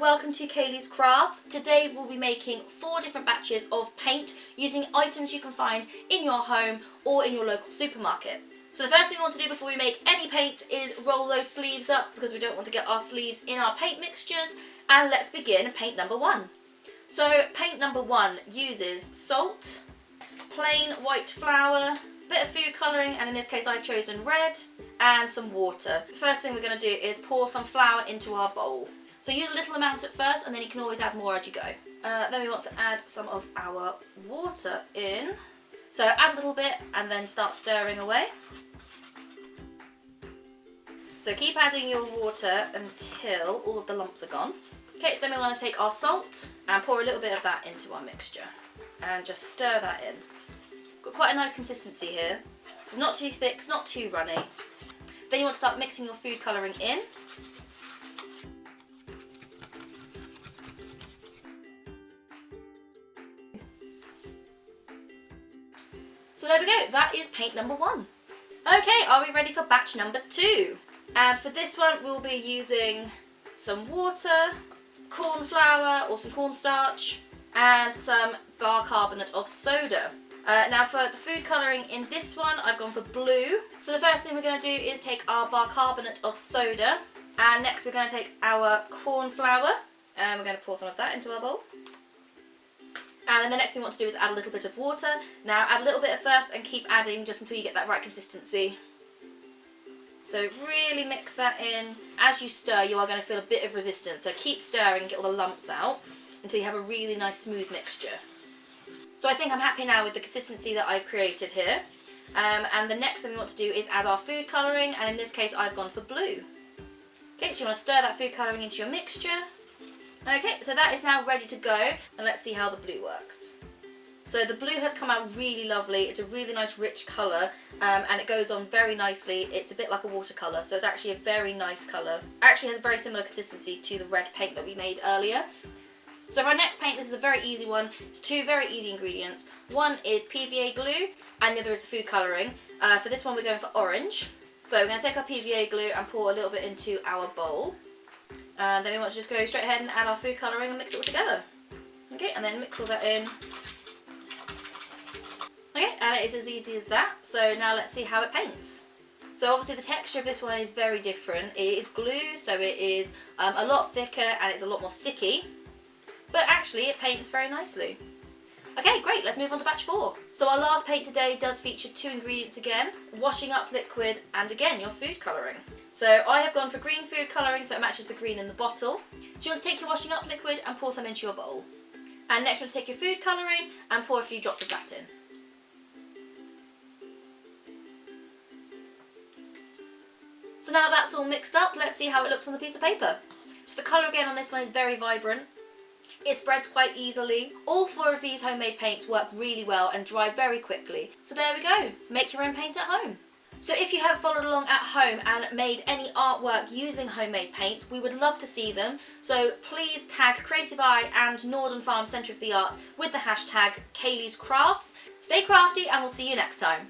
welcome to Kayleigh's Crafts. Today we'll be making 4 different batches of paint using items you can find in your home or in your local supermarket. So the first thing we want to do before we make any paint is roll those sleeves up because we don't want to get our sleeves in our paint mixtures. And let's begin paint number 1. So paint number 1 uses salt, plain white flour, bit of food colouring, and in this case I've chosen red, and some water. The first thing we're going to do is pour some flour into our bowl. So use a little amount at first and then you can always add more as you go. Then we want to add some of our water in. So add a little bit and then start stirring away. So keep adding your water until all of the lumps are gone. Okay, so then we want to take our salt and pour a little bit of that into our mixture and just stir that in. Got quite a nice consistency here. It's not too thick, it's not too runny. Then you want to start mixing your food colouring in. So there we go, that is paint number 1. Okay, are we ready for batch number 2? And for this one we'll be using some water, corn flour or some cornstarch, and some Barcarbonate of Soda. Now for the food colouring in this one, I've gone for blue. So the first thing we're going to do is take our Barcarbonate of Soda, and next we're going to take our corn flour, and we're going to pour some of that into our bowl. And then the next thing we want to do is add a little bit of water. Now add a little bit at first and keep adding just until you get that right consistency. So really mix that in. As you stir, you are going to feel a bit of resistance, so keep stirring and get all the lumps out until you have a really nice smooth mixture. So I think I'm happy now with the consistency that I've created here. And the next thing we want to do is add our food colouring, and in this case I've gone for blue. Okay, so you want to stir that food colouring into your mixture. Okay, so that is now ready to go, and let's see how the blue works. So the blue has come out really lovely. It's a really nice rich colour, and it goes on very nicely. It's a bit like a watercolour, so it's actually a very nice colour. It actually has a very similar consistency to the red paint that we made earlier. So for our next paint, this is a very easy one. It's 2 very easy ingredients. One is PVA glue, and the other is the food colouring. For this one we're going for orange. So we're going to take our PVA glue and pour a little bit into our bowl. And then we want to just go straight ahead and add our food colouring and mix it all together. Okay, and then mix all that in. Okay, and it is as easy as that. So now let's see how it paints. So obviously the texture of this one is very different. It is glue, so it is a lot thicker and it's a lot more sticky. But actually it paints very nicely. Okay, great, let's move on to batch 4. So our last paint today does feature 2 ingredients again, washing up liquid and again your food colouring. So I have gone for green food colouring, so it matches the green in the bottle. So you want to take your washing up liquid and pour some into your bowl. And next you want to take your food colouring and pour a few drops of that in. So now that's all mixed up, let's see how it looks on the piece of paper. So the colour again on this one is very vibrant. It spreads quite easily. All 4 of these homemade paints work really well and dry very quickly. So there we go, make your own paint at home. So if you have followed along at home and made any artwork using homemade paint, we would love to see them. So please tag Creative Eye and Norden Farm Centre of the Arts with the hashtag Kayleigh's Crafts. Stay crafty and we'll see you next time.